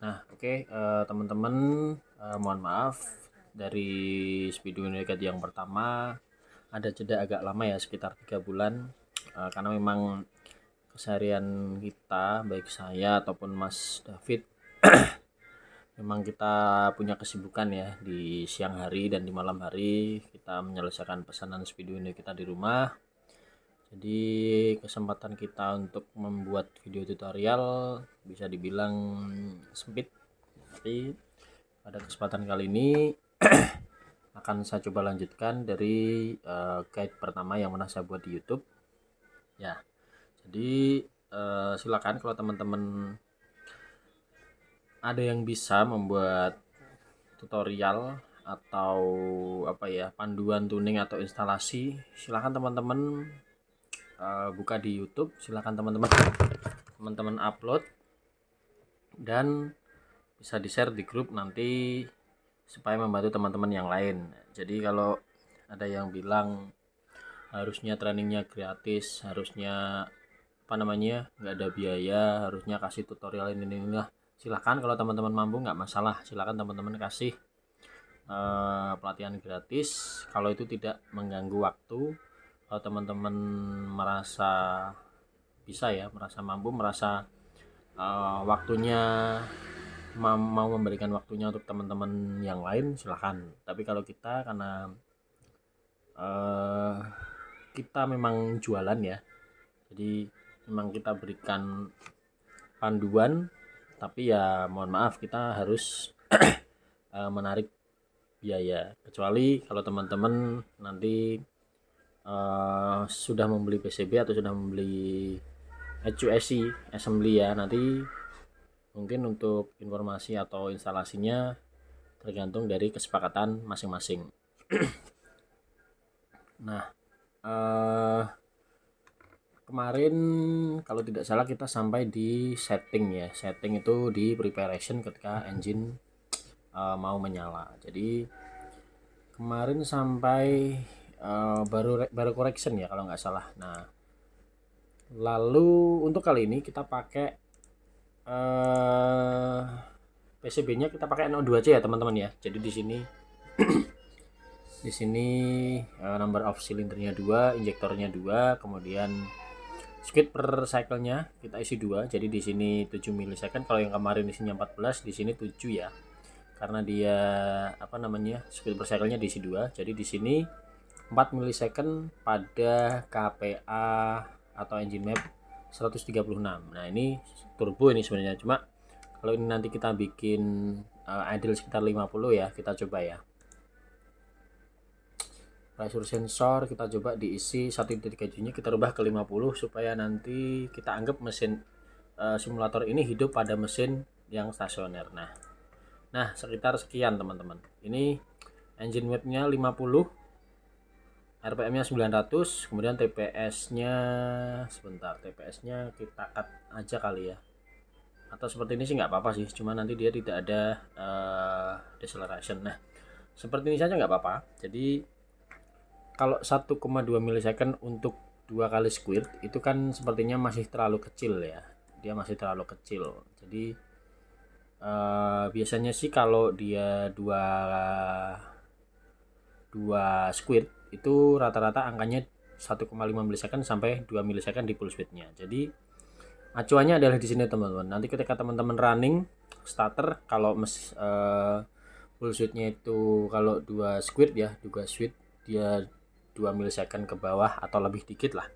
Teman-teman, mohon maaf dari video Unikat yang pertama ada jeda agak lama ya, sekitar 3 bulan, karena memang keseharian kita, baik saya ataupun Mas David, memang kita punya kesibukan ya di siang hari dan di malam hari kita menyelesaikan pesanan video ini kita di rumah. Jadi kesempatan kita untuk membuat video tutorial bisa dibilang sempit, tapi pada kesempatan kali ini akan saya coba lanjutkan dari guide pertama yang pernah saya buat di YouTube ya. Jadi silakan kalau teman-teman ada yang bisa membuat tutorial atau panduan tuning atau instalasi, silakan teman-teman buka di YouTube, silakan teman-teman upload dan bisa di-share di grup nanti supaya membantu teman-teman yang lain. Jadi kalau ada yang bilang harusnya trainingnya gratis, harusnya nggak ada biaya, harusnya kasih tutorial ini lah, silahkan. Kalau teman-teman mampu nggak masalah, silahkan teman-teman kasih pelatihan gratis kalau itu tidak mengganggu waktu. Kalau teman-teman merasa bisa ya, merasa mampu, merasa waktunya mau memberikan waktunya untuk teman-teman yang lain, silahkan. Tapi kalau kita, karena kita memang jualan ya, jadi memang kita berikan panduan, tapi ya mohon maaf kita harus menarik biaya, kecuali kalau teman-teman nanti sudah membeli PCB atau sudah membeli HUSC assembly ya. Nanti mungkin untuk informasi atau instalasinya tergantung dari kesepakatan masing-masing. Nah, kemarin kalau tidak salah kita sampai di setting ya. Setting itu di preparation ketika engine mau menyala. Jadi kemarin sampai baru correction ya kalau nggak salah. Nah, lalu untuk kali ini kita pakai PCB-nya kita pakai NO2 aja ya teman-teman ya. Jadi di sini number of cylindernya 2, injektornya 2, kemudian speed per cycle-nya kita isi 2. Jadi di sini 7 milisecond. Kalau yang kemarin isinya 14, di sini 7 ya. Karena dia speed per cycle-nya diisi 2. Jadi di sini 4 milisecond pada KPA atau engine map 136. Nah, ini turbo ini sebenarnya. Cuma kalau ini nanti kita bikin idle sekitar 50 ya, kita coba ya. Pressure sensor kita coba diisi 1.7 nya kita rubah ke 50 supaya nanti kita anggap mesin simulator ini hidup pada mesin yang stasioner. Nah sekitar sekian teman-teman. Ini engine map-nya 50, RPM-nya 900, kemudian TPS-nya TPS-nya kita cut aja kali ya. Atau seperti ini sih nggak apa-apa sih, cuma nanti dia tidak ada deceleration. Nah, seperti ini saja nggak apa-apa. Jadi kalau 1,2 milisecond untuk 2 kali squirt itu kan sepertinya masih terlalu kecil ya. Dia masih terlalu kecil. Jadi biasanya sih kalau dia 2 squirt itu rata-rata angkanya 1,5 milisecond sampai 2 milisecond di full speednya. Jadi acuannya adalah di sini teman-teman. Nanti ketika teman-teman running starter, kalau full speednya itu kalau 2 squirt ya, 2 squirt dia 2 milisecond ke bawah atau lebih dikit lah,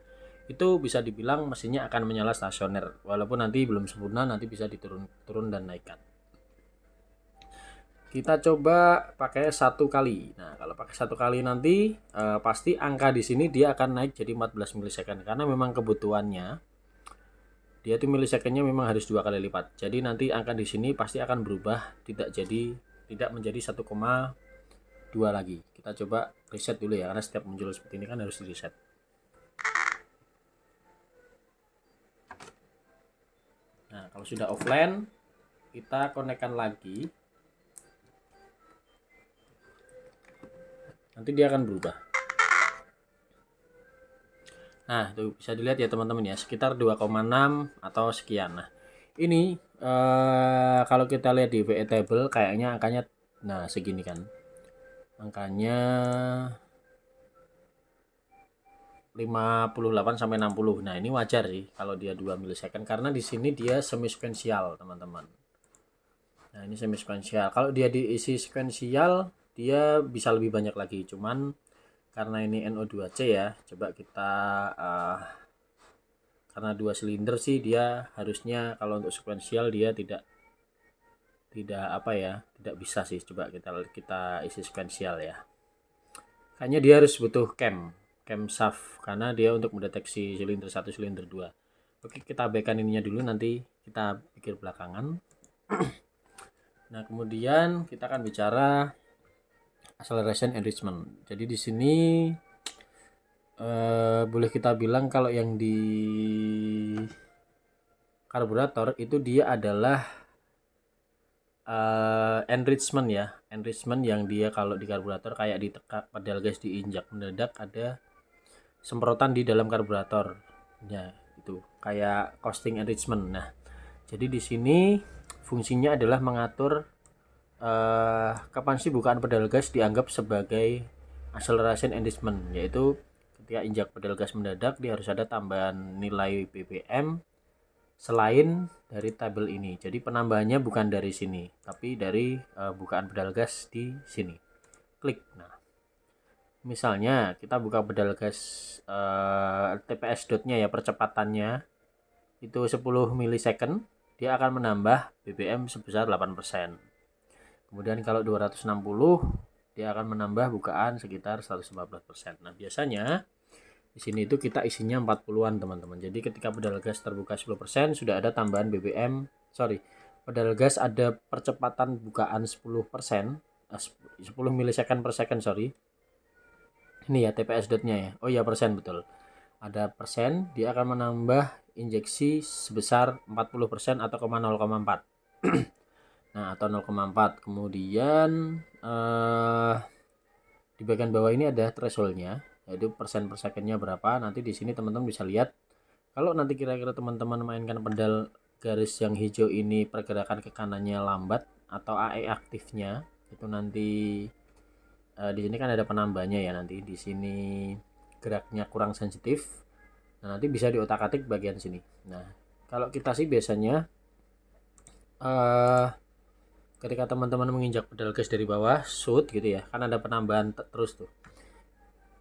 itu bisa dibilang mesinnya akan menyala stasioner, walaupun nanti belum sempurna, nanti bisa diturun dan naikkan. Kita coba pakai 1 kali. Nah, kalau pakai 1 kali nanti pasti angka di sini dia akan naik jadi 14 milisecond, karena memang kebutuhannya dia tuh milisecondnya memang harus 2 kali lipat. Jadi nanti angka di sini pasti akan berubah, tidak menjadi 1,2 lagi. Kita coba reset dulu ya, karena setiap muncul seperti ini kan harus di reset. Nah, kalau sudah offline kita konekkan lagi, nanti dia akan berubah. Nah, tuh bisa dilihat ya teman-teman ya, sekitar 2,6 atau sekian. Nah, Ini kalau kita lihat di VE table kayaknya angkanya nah segini kan. Angkanya 58 sampai 60. Nah, ini wajar sih kalau dia 2 milisecond karena di sini dia semi sequential, teman-teman. Nah, ini semi sequential. Kalau dia diisi sequential, dia bisa lebih banyak lagi. Cuman karena ini NO2C ya, coba kita karena 2 silinder sih dia harusnya kalau untuk sequential dia tidak apa ya, tidak bisa sih. Coba kita isi sequential ya. Kayaknya dia harus butuh cam shaft karena dia untuk mendeteksi silinder 1 silinder 2. Oke, kita abaikan ininya dulu, nanti kita pikir belakangan. Nah, kemudian kita akan bicara acceleration enrichment. Jadi di sini boleh kita bilang kalau yang di karburator itu dia adalah enrichment ya, enrichment yang dia kalau di karburator kayak di pedal gas diinjak mendadak ada semprotan di dalam karburator ya, itu kayak costing enrichment. Nah, jadi di sini fungsinya adalah mengatur kapan sih bukaan pedal gas dianggap sebagai acceleration enrichment, yaitu ketika injak pedal gas mendadak dia harus ada tambahan nilai BPM selain dari tabel ini. Jadi penambahannya bukan dari sini, tapi dari bukaan pedal gas di sini. Klik. Nah, misalnya kita buka pedal gas TPS dotnya ya, percepatannya itu 10 milisecond, dia akan menambah BPM sebesar 8%. Kemudian kalau 260 dia akan menambah bukaan sekitar 114%. Nah, biasanya di sini itu kita isinya 40-an, teman-teman. Jadi ketika pedal gas terbuka 10% sudah ada tambahan BPM. Pedal gas ada percepatan bukaan 10%, 10 milisecond per second, Ini ya TPS dotnya ya. Oh iya, persen betul. Ada persen, dia akan menambah injeksi sebesar 40% atau 0,4. Nah, atau 0,4. Kemudian di bagian bawah ini ada thresholdnya, yaitu persen per secondnya berapa. Nanti di sini teman-teman bisa lihat. Kalau nanti kira-kira teman-teman mainkan pedal garis yang hijau ini pergerakan ke kanannya lambat atau AE aktifnya, itu nanti di sini kan ada penambahnya ya, nanti di sini geraknya kurang sensitif. Nah, nanti bisa diotak-atik bagian sini. Nah, kalau kita sih biasanya ketika teman-teman menginjak pedal gas dari bawah, shoot gitu ya, kan ada penambahan terus tuh.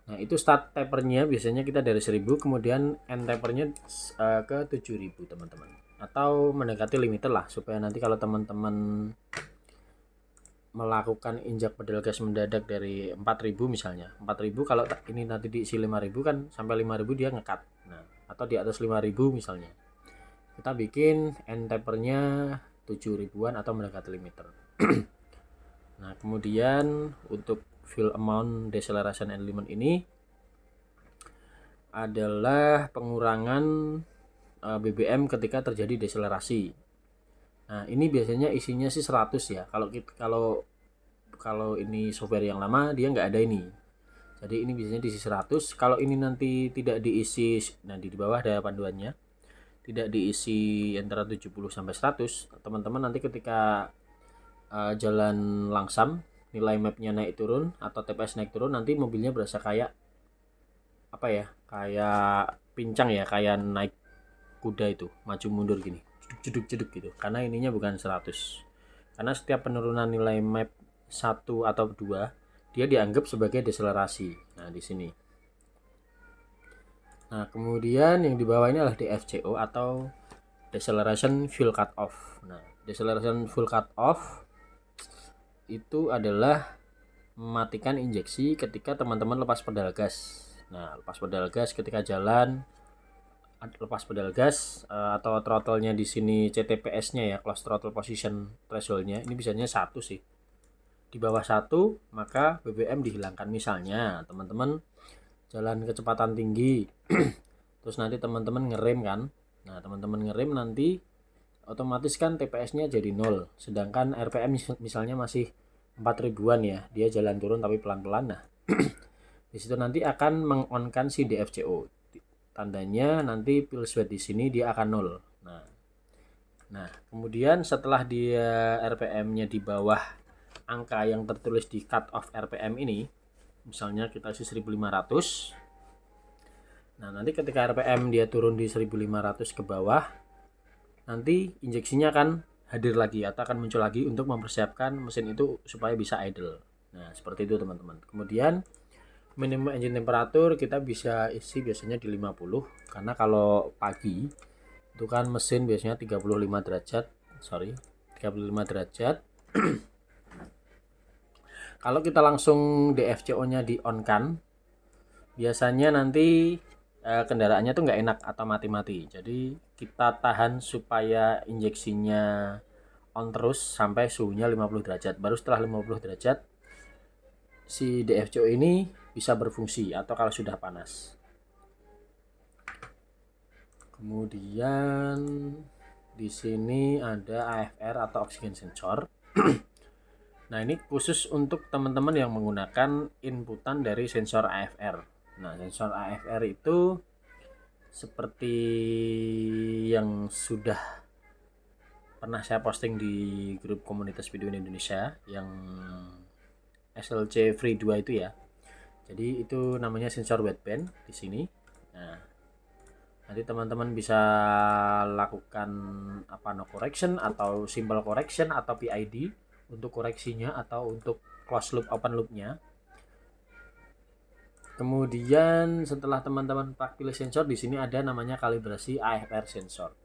Nah, itu start tapernya biasanya kita dari 1000, kemudian end tapernya ke 7000, teman-teman. Atau mendekati limiter lah, supaya nanti kalau teman-teman melakukan injak pedal gas mendadak dari 4000 misalnya. 4000 kalau ini nanti diisi 5000 kan sampai 5000 dia ngekat. Nah, atau di atas 5000 misalnya. Kita bikin end tapernya 7000-an atau mendekati limiter. Nah, kemudian untuk fill amount deceleration element ini adalah pengurangan BBM ketika terjadi deselerasi. Nah, ini biasanya isinya sih 100 ya. Kalau ini software yang lama dia nggak ada ini. Jadi ini biasanya diisi 100. Kalau ini nanti tidak diisi, nah di bawah ada panduannya. Tidak diisi antara 70 sampai 100, teman-teman nanti ketika jalan langsam, nilai mapnya naik turun atau TPS naik turun, nanti mobilnya berasa kayak apa ya, kayak pincang ya, kayak naik kuda itu, maju mundur gini, jeduk-jeduk gitu, karena ininya bukan 100. Karena setiap penurunan nilai map 1 atau 2 dia dianggap sebagai deselerasi. Nah, di sini. Nah, kemudian yang di bawah ini adalah DFCO atau deceleration fuel cut off. Nah, deceleration fuel cut off itu adalah mematikan injeksi ketika teman-teman lepas pedal gas. Nah, lepas pedal gas ketika jalan, lepas pedal gas atau throttle-nya di sini CTPS-nya ya, close throttle position threshold-nya ini biasanya 1 sih. Di bawah 1 maka BBM dihilangkan. Misalnya teman-teman jalan kecepatan tinggi terus nanti teman-teman ngerem kan. Nah, teman-teman ngerem nanti otomatis kan TPS-nya jadi 0. Sedangkan RPM misalnya masih 4000-an ya. Dia jalan turun tapi pelan-pelan. Nah, di situ nanti akan mengonkan si DFCO. Tandanya nanti peel sweat di sini dia akan 0. Nah, kemudian setelah dia RPM-nya di bawah angka yang tertulis di cut off RPM ini, misalnya kita isi 1500. Nah, nanti ketika RPM dia turun di 1500 ke bawah, nanti injeksinya akan hadir lagi atau akan muncul lagi untuk mempersiapkan mesin itu supaya bisa idle. Nah, seperti itu teman-teman. Kemudian minimum engine temperatur kita bisa isi biasanya di 50, karena kalau pagi itu kan mesin biasanya 35 derajat, 35 derajat. Kalau kita langsung DFCO-nya di on kan, biasanya nanti kendaraannya tuh nggak enak atau mati-mati. Jadi kita tahan supaya injeksinya on terus sampai suhunya 50 derajat. Baru setelah 50 derajat si DFCO ini bisa berfungsi atau kalau sudah panas. Kemudian di sini ada AFR atau oxygen sensor. Nah, ini khusus untuk teman-teman yang menggunakan inputan dari sensor AFR. Nah, sensor AFR itu seperti yang sudah pernah saya posting di grup komunitas video Indonesia yang SLC Free 2 itu ya. Jadi itu namanya sensor wideband di sini. Nah, nanti teman-teman bisa lakukan no correction atau simple correction atau PID untuk koreksinya atau untuk close loop open loopnya. Kemudian setelah teman-teman pilih sensor, di sini ada namanya kalibrasi AFR sensor.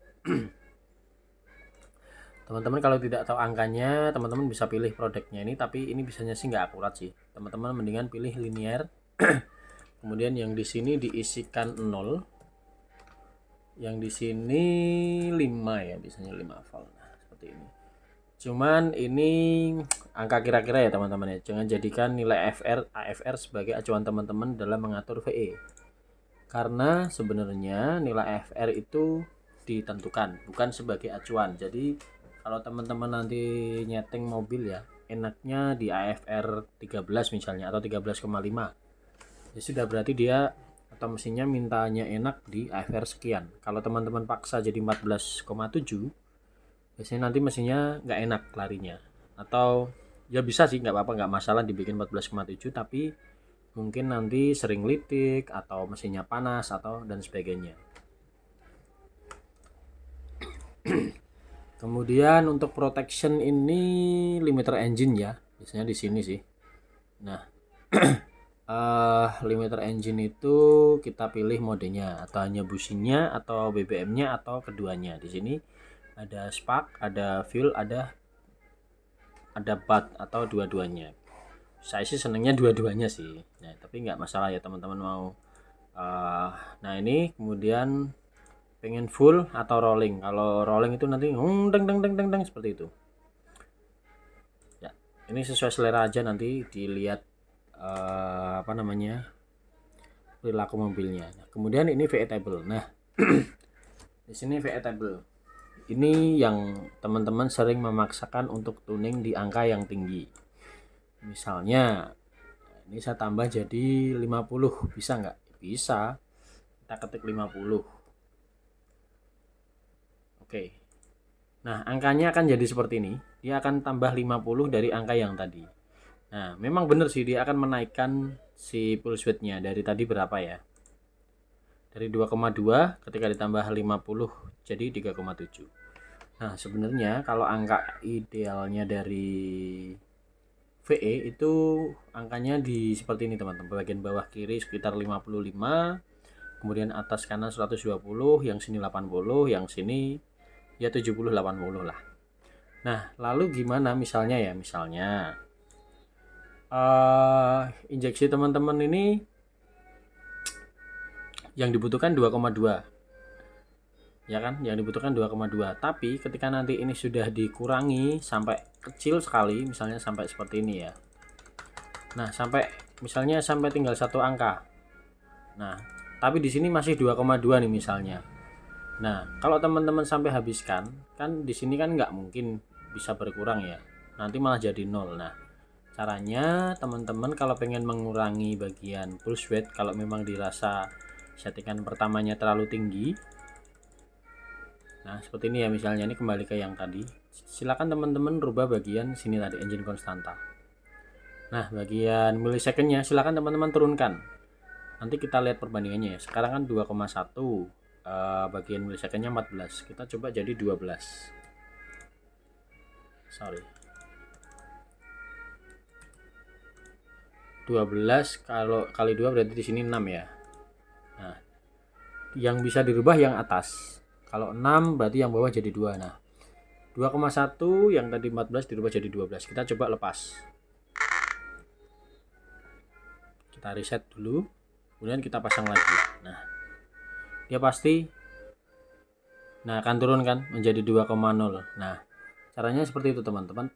Teman-teman kalau tidak tahu angkanya, teman-teman bisa pilih produknya ini, tapi ini bisanya sih nggak akurat sih. Teman-teman mendingan pilih linear. Kemudian yang di sini diisikan 0. Yang di sini 5 ya, biasanya 5 volt. Nah, seperti ini. Cuman ini angka kira-kira ya teman-teman ya. Jangan jadikan nilai AFR sebagai acuan teman-teman dalam mengatur VE. Karena sebenarnya nilai AFR itu ditentukan, bukan sebagai acuan. Jadi kalau teman-teman nanti nyeting mobil ya, enaknya di AFR 13 misalnya atau 13,5. Ya sudah, berarti dia atau mesinnya mintanya enak di AFR sekian. Kalau teman-teman paksa jadi 14,7, biasanya nanti mesinnya nggak enak larinya. Atau ya bisa sih, nggak apa-apa, nggak masalah dibikin 14,7, tapi mungkin nanti sering litik atau mesinnya panas atau dan sebagainya. Kemudian untuk protection ini limiter engine ya, biasanya di sini sih. Nah, limiter engine itu kita pilih modenya, atau hanya bushingnya atau BBM-nya atau keduanya. Di sini ada spark, ada fuel, ada bat atau dua-duanya. Saya sih senengnya dua-duanya sih. Nah, tapi nggak masalah ya teman-teman mau. Nah, ini kemudian pengen full atau rolling. Kalau rolling itu nanti deng seperti itu. Ya, ini sesuai selera aja, nanti dilihat perilaku mobilnya. Nah, kemudian ini VE table. Nah, di sini VE table. Ini yang teman-teman sering memaksakan untuk tuning di angka yang tinggi. Misalnya ini saya tambah jadi 50, bisa nggak? Bisa. Kita ketik 50. Oke. Nah, angkanya akan jadi seperti ini. Dia akan tambah 50 dari angka yang tadi. Nah, memang benar sih, dia akan menaikkan si pulse width-nya dari tadi berapa ya? Dari 2,2 ketika ditambah 50 jadi 3,7. Nah, sebenarnya kalau angka idealnya dari VE itu angkanya di seperti ini teman-teman. Bagian bawah kiri sekitar 55, kemudian atas kanan 120, yang sini 80, yang sini ya 70 80 lah. Nah, lalu gimana misalnya injeksi teman-teman ini yang dibutuhkan 2,2. Ya kan, yang dibutuhkan 2,2. Tapi ketika nanti ini sudah dikurangi sampai kecil sekali, misalnya sampai seperti ini ya. Nah, sampai tinggal satu angka. Nah, tapi di sini masih 2,2 nih misalnya. Nah, kalau teman-teman sampai habiskan, kan di sini kan nggak mungkin bisa berkurang ya. Nanti malah jadi 0. Nah, caranya teman-teman kalau pengen mengurangi bagian pulse width, kalau memang dirasa settingan pertamanya terlalu tinggi, Nah, seperti ini ya, misalnya ini kembali ke yang tadi. Silakan teman-teman rubah bagian sini tadi, engine konstanta. Nah, bagian milisecondnya silakan teman-teman turunkan. Nanti kita lihat perbandingannya ya. Sekarang kan 2,1, bagian milisecondnya 14. Kita coba jadi 12. Sorry. 12 kalau kali 2 berarti di sini 6 ya. Nah, yang bisa dirubah yang atas. Kalau 6 berarti yang bawah jadi 2. Nah, 2,1 yang tadi 14 dirubah jadi 12. Kita coba lepas. Kita reset dulu. Kemudian kita pasang lagi. Nah, dia pasti akan turun kan menjadi 2,0. Nah, caranya seperti itu teman-teman.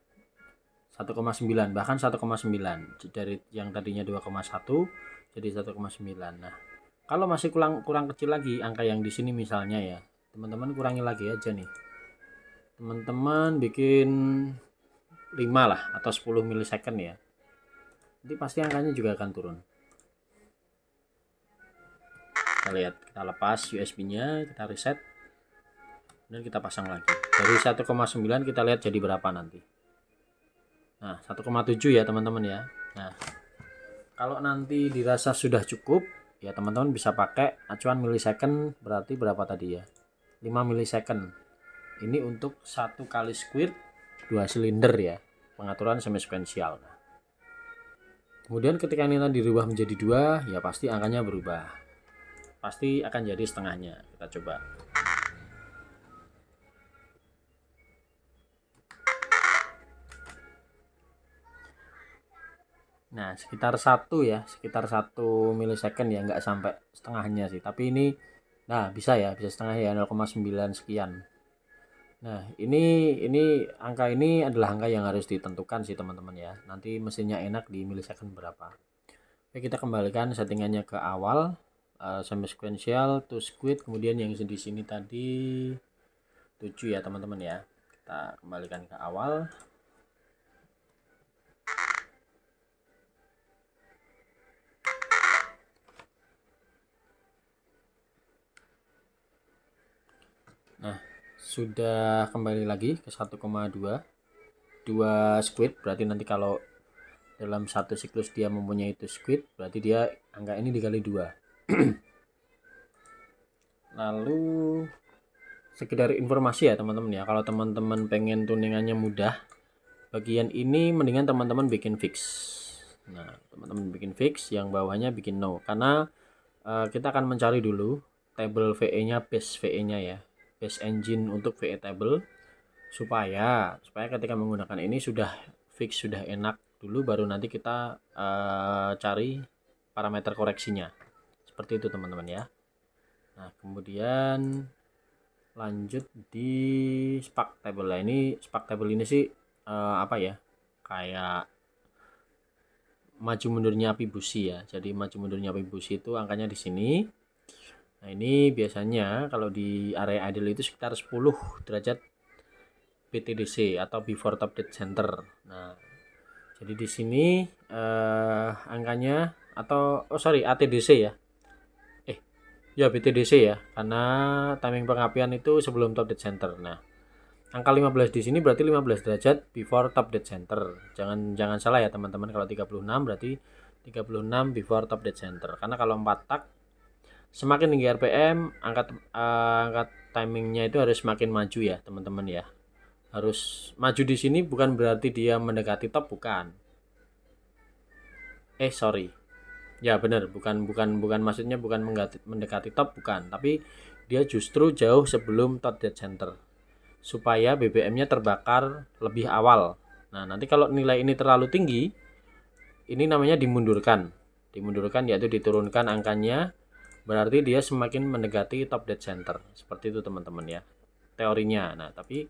1,9 bahkan 1,9 dari yang tadinya 2,1 jadi 1,9. Nah, kalau masih kurang kecil lagi angka yang di sini misalnya ya, teman-teman kurangi lagi aja nih. Teman-teman bikin 5 lah atau 10 milisecond ya. Nanti pasti angkanya juga akan turun. Kita lihat, kita lepas USB-nya, kita reset. Dan kita pasang lagi. Dari 1,9 kita lihat jadi berapa nanti. Nah, 1,7 ya teman-teman ya. Nah, kalau nanti dirasa sudah cukup, ya teman-teman bisa pakai acuan milisecond, berarti berapa tadi ya? 5 milisecond. Ini untuk satu kali squid 2 silinder ya. Pengaturan semi sequential. Nah, kemudian ketika ini nanti dirubah menjadi 2, ya pasti angkanya berubah. Pasti akan jadi setengahnya. Kita coba. Nah, sekitar 1 ya, sekitar 1 milisecond ya, nggak sampai setengahnya sih. Tapi ini, nah bisa ya, bisa setengah ya, 0,9 sekian. Nah, ini angka ini adalah angka yang harus ditentukan sih teman-teman ya. Nanti mesinnya enak di milisecond berapa. Oke, kita kembalikan settingannya ke awal, semi sequential to squid, kemudian yang di sini tadi 7 ya teman-teman ya. Kita kembalikan ke awal. Nah, sudah kembali lagi ke 1,2 2 squid, berarti nanti kalau dalam satu siklus dia mempunyai itu squid, berarti dia angka ini dikali 2. Lalu sekedar informasi ya teman-teman ya, kalau teman-teman pengen tuningannya mudah, bagian ini mendingan teman-teman bikin fix. Nah, teman-teman bikin fix, yang bawahnya bikin no, karena kita akan mencari dulu table VE-nya, base VE-nya ya, base engine untuk VE table, supaya ketika menggunakan ini sudah fix, sudah enak dulu, baru nanti kita cari parameter koreksinya. Seperti itu teman-teman ya. Nah, kemudian lanjut di spark table. Nah, ini spark table ini sih apa ya, kayak maju mundurnya api busi ya. Jadi maju mundurnya api busi itu angkanya di sini. Nah, ini biasanya kalau di area idle itu sekitar 10 derajat BTDC atau before top dead center. Nah, jadi di sini angkanya atau ATDC ya. Ya BTDC ya, karena timing pengapian itu sebelum top dead center. Nah, angka 15 di sini berarti 15 derajat before top dead center. Jangan salah ya teman-teman, kalau 36 berarti 36 before top dead center. Karena kalau 4 tak semakin tinggi RPM, angka timingnya itu harus semakin maju ya teman-teman ya. Harus maju di sini bukan berarti dia mendekati top, bukan. Sorry. Ya benar, bukan maksudnya bukan mendekati top, bukan, tapi dia justru jauh sebelum top dead center supaya BBM-nya terbakar lebih awal. Nah, nanti kalau nilai ini terlalu tinggi, ini namanya dimundurkan yaitu diturunkan angkanya, berarti dia semakin mendekati top dead center. Seperti itu teman-teman ya teorinya. Nah, tapi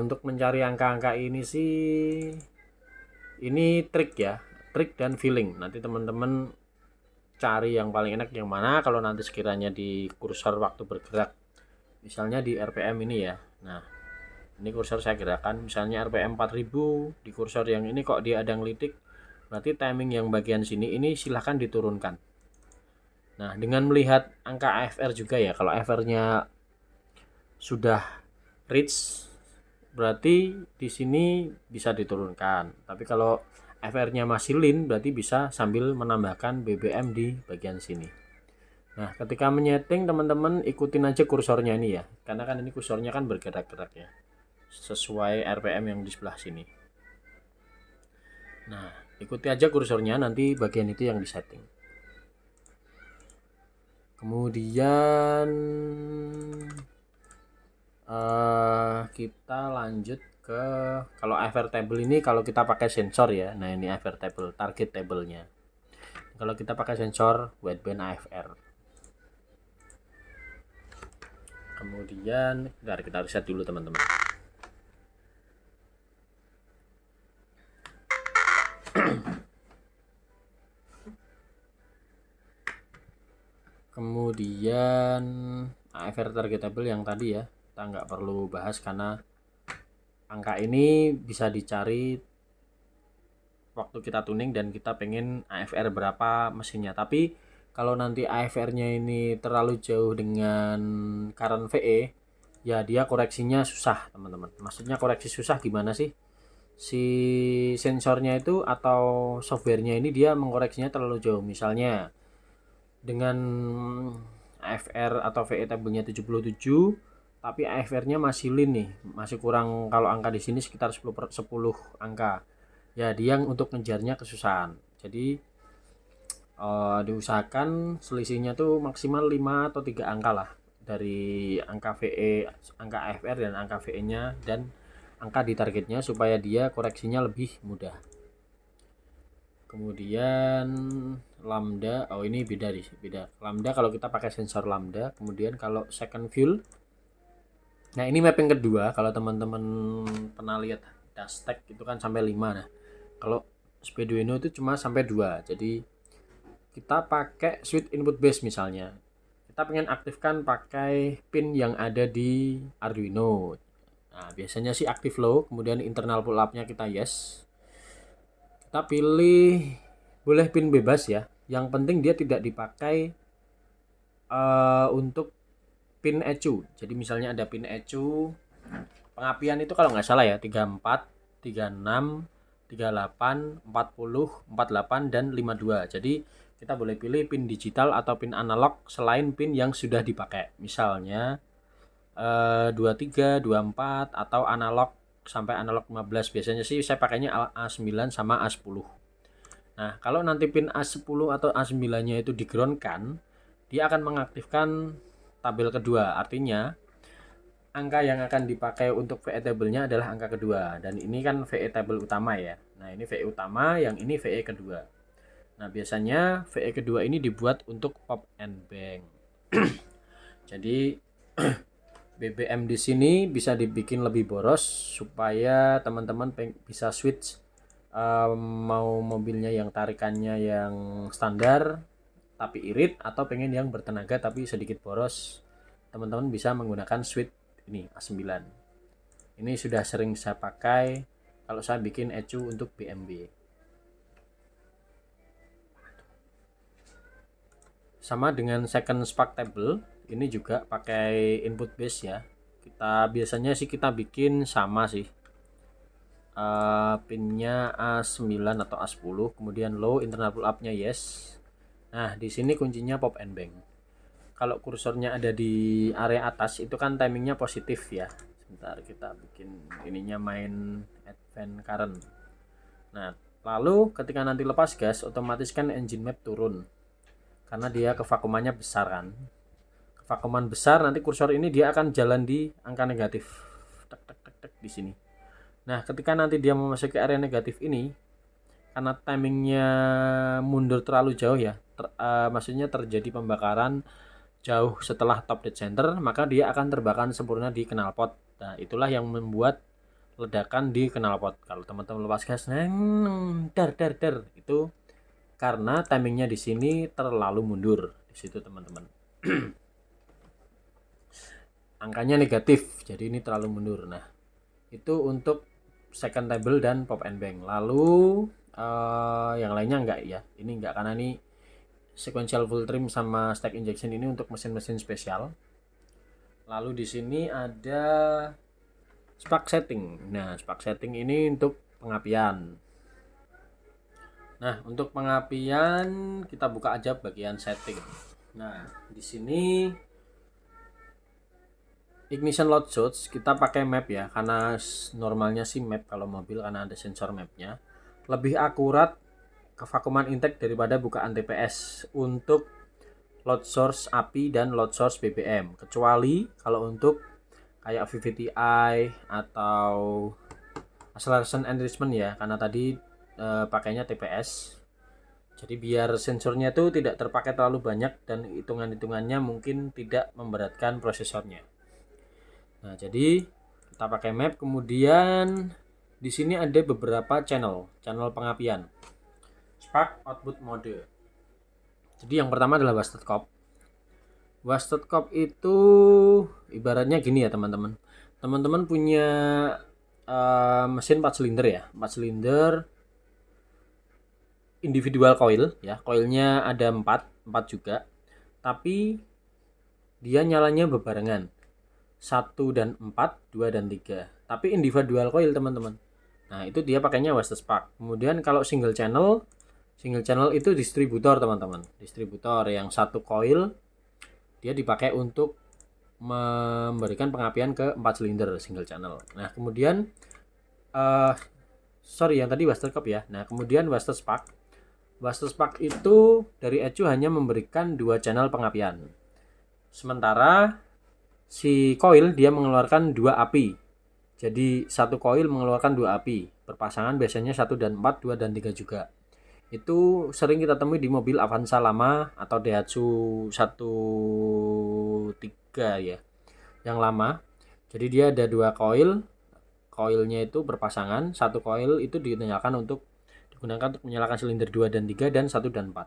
untuk mencari angka-angka ini sih, ini trik ya, trik dan feeling. Nanti teman-teman cari yang paling enak yang mana kalau nanti sekiranya di kursor waktu bergerak, misalnya di RPM ini ya. Nah, ini kursor saya gerakan misalnya RPM 4000, di kursor yang ini kok dia ada ngelitik, berarti timing yang bagian sini ini silahkan diturunkan. Nah, dengan melihat angka AFR juga ya, kalau AFR-nya sudah reach, berarti di sini bisa diturunkan. Tapi kalau FR-nya masih lean, berarti bisa sambil menambahkan BBM di bagian sini. Nah, ketika menyeting teman-teman ikutin aja kursornya ini ya. Karena kan ini kursornya kan bergerak-gerak ya. Sesuai RPM yang di sebelah sini. Nah, ikuti aja kursornya, nanti bagian itu yang disetting. Kemudian kita lanjut ke kalau FR table ini kalau kita pakai sensor ya. Nah, ini FR table, target table-nya. Kalau kita pakai sensor wideband AFR. Kemudian kita reset dulu teman-teman. Kemudian AFR targetable yang tadi ya, kita nggak perlu bahas karena angka ini bisa dicari waktu kita tuning dan kita pengen AFR berapa mesinnya. Tapi kalau nanti AFR-nya ini terlalu jauh dengan current VE, ya dia koreksinya susah teman-teman. Maksudnya koreksi susah gimana sih? Si sensornya itu atau softwarenya ini dia mengkoreksinya terlalu jauh. Misalnya dengan AFR atau VE tabelnya 77 tapi AFR-nya masih lean nih, masih kurang, kalau angka di sini sekitar 10 angka. Ya dia untuk ngejarnya kesusahan. Jadi diusahakan selisihnya tuh maksimal 5 atau 3 angka lah dari angka VE, angka AFR dan angka VE-nya dan angka di targetnya supaya dia koreksinya lebih mudah. Kemudian lambda, oh ini beda lambda kalau kita pakai sensor lambda. Kemudian kalau second fuel, nah ini mapping kedua. Kalau teman-teman pernah lihat Dastek itu kan sampai 5. Nah kalau Speeduino itu cuma sampai 2. Jadi kita pakai switch input base misalnya, kita pengen aktifkan pakai pin yang ada di Arduino. Nah biasanya sih aktif low, kemudian internal pull up-nya kita yes. Kita pilih, boleh pin bebas ya, yang penting dia tidak dipakai untuk pin ECU. Jadi misalnya ada pin ECU pengapian itu kalau nggak salah ya 34, 36, 38, 40, 48 dan 52. Jadi kita boleh pilih pin digital atau pin analog selain pin yang sudah dipakai. Misalnya 23, 24 atau analog sampai analog 15. Biasanya sih saya pakainya A9 sama A10. Nah, kalau nanti pin A10 atau A9-nya itu di-ground-kan, dia akan mengaktifkan tabel kedua. Artinya, angka yang akan dipakai untuk VE table-nya adalah angka kedua. Dan ini kan VE table utama ya. Nah, ini VE utama, yang ini VE kedua. Nah, biasanya VE kedua ini dibuat untuk pop and bang. Jadi, BBM di sini bisa dibikin lebih boros supaya teman-teman bisa switch mau mobilnya yang tarikannya yang standar tapi irit atau pengen yang bertenaga tapi sedikit boros. Teman-teman bisa menggunakan switch ini A9. Ini sudah sering saya pakai kalau saya bikin ECU untuk BMW. Sama dengan second spark table, ini juga pakai input base ya. Kita biasanya sih kita bikin sama sih. Pinnya A9 atau A10, kemudian low, internal pull up-nya yes. Nah, di sini kuncinya pop and bang. Kalau kursornya ada di area atas itu kan timingnya positif ya. Sebentar kita bikin ininya main advance current. Nah, lalu ketika nanti lepas gas otomatis kan engine map turun. Karena dia kevakumannya besar kan. Kevakuman besar nanti kursor ini dia akan jalan di angka negatif. Tek tek tek tek di sini. Nah, ketika nanti dia memasuki area negatif ini, karena timingnya mundur terlalu jauh ya, maksudnya terjadi pembakaran jauh setelah top dead center, maka dia akan terbakar sempurna di knalpot. Nah, itulah yang membuat ledakan di knalpot. Kalau teman-teman lepas gas, dar, itu karena timingnya di sini terlalu mundur di situ teman-teman. Angkanya negatif, jadi ini terlalu mundur. Nah, itu untuk second table dan pop and bang. Lalu yang lainnya enggak ya. Ini enggak karena ini sequential full trim sama stack injection ini untuk mesin-mesin spesial. Lalu di sini ada spark setting. Nah, spark setting ini untuk pengapian. Nah, untuk pengapian kita buka aja bagian setting. Nah, di sini ignition load source kita pakai map ya, karena normalnya sih map kalau mobil karena ada sensor mapnya. Lebih akurat ke vacuuman intake daripada bukaan TPS untuk load source API dan load source BBM. Kecuali kalau untuk kayak VVTi atau acceleration enrichment ya, karena tadi pakainya TPS. Jadi biar sensornya itu tidak terpakai terlalu banyak dan hitungan-hitungannya mungkin tidak memberatkan prosesornya. Nah, jadi kita pakai map, kemudian di sini ada beberapa channel pengapian. Spark output mode. Jadi yang pertama adalah wasted cop. Wasted cop itu ibaratnya gini ya teman-teman. Teman-teman punya mesin 4 silinder ya, 4 silinder individual coil ya. Coilnya ada 4 juga. Tapi dia nyalanya bebarengan. 1 dan 4, 2 dan 3. Tapi individual coil teman-teman. Nah, itu dia pakainya wasted spark. Kemudian kalau single channel itu distributor teman-teman. Distributor yang satu coil dia dipakai untuk memberikan pengapian ke 4 silinder single channel. Nah, kemudian yang tadi wasted cop ya. Nah, kemudian wasted spark. Wasted spark itu dari ECU hanya memberikan 2 channel pengapian. Sementara si coil dia mengeluarkan 2 api. Jadi satu coil mengeluarkan 2 api. Berpasangan biasanya 1 dan 4, 2 dan 3 juga. Itu sering kita temui di mobil Avanza lama atau Daihatsu 13 ya. Yang lama. Jadi dia ada 2 coil. Coilnya itu berpasangan, satu coil itu digunakan untuk menyalakan silinder 2 dan 3 dan 1 dan 4.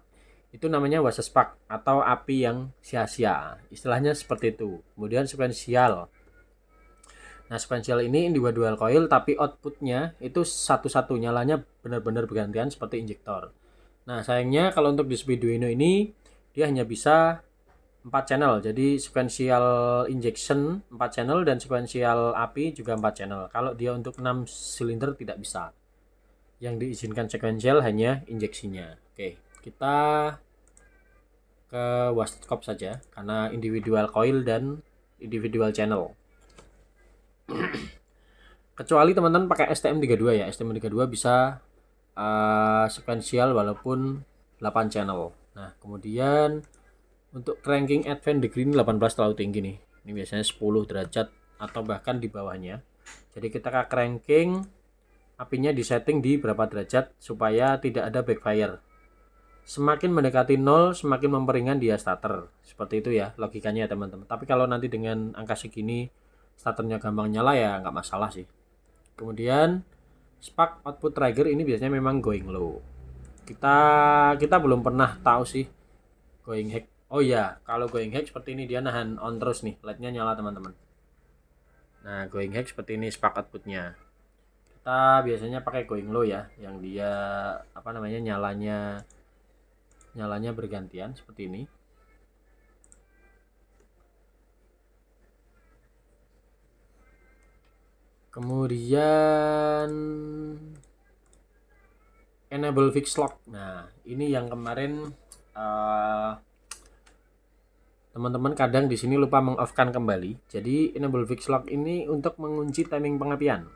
Itu namanya wasted spark atau api yang sia-sia. Istilahnya seperti itu. Kemudian sequential. Nah, sequential ini individual coil tapi outputnya itu satu-satu, nyalanya benar-benar bergantian seperti injektor. Nah, sayangnya kalau untuk di Speeduino ini dia hanya bisa 4 channel. Jadi sequential injection 4 channel dan sequential api juga 4 channel. Kalau dia untuk 6 silinder tidak bisa. Yang diizinkan sequential hanya injeksinya. Oke, kita ke wasted cop saja karena individual coil dan individual channel. Kecuali teman-teman pakai STM32 ya. STM32 bisa sequential walaupun 8 channel. Nah, kemudian untuk cranking advance degree ini 18 terlalu tinggi nih. Ini biasanya 10 derajat atau bahkan di bawahnya. Jadi kita cranking apinya disetting di berapa derajat supaya tidak ada backfire. Semakin mendekati 0 semakin memperingan dia starter. Seperti itu ya logikanya teman-teman. Tapi kalau nanti dengan angka segini starternya gampang nyala ya nggak masalah sih. Kemudian spark output trigger ini biasanya memang going low. Kita belum pernah tahu sih going high. Oh ya, kalau going high seperti ini dia nahan on terus nih, LED-nya nyala teman-teman. Nah, going high seperti ini spark outputnya. Kita biasanya pakai going low ya, yang dia nyalanya bergantian seperti ini. Kemudian enable fix lock. Nah, ini yang kemarin teman-teman kadang di sini lupa meng-off-kan kembali. Jadi enable fix lock ini untuk mengunci timing pengapian.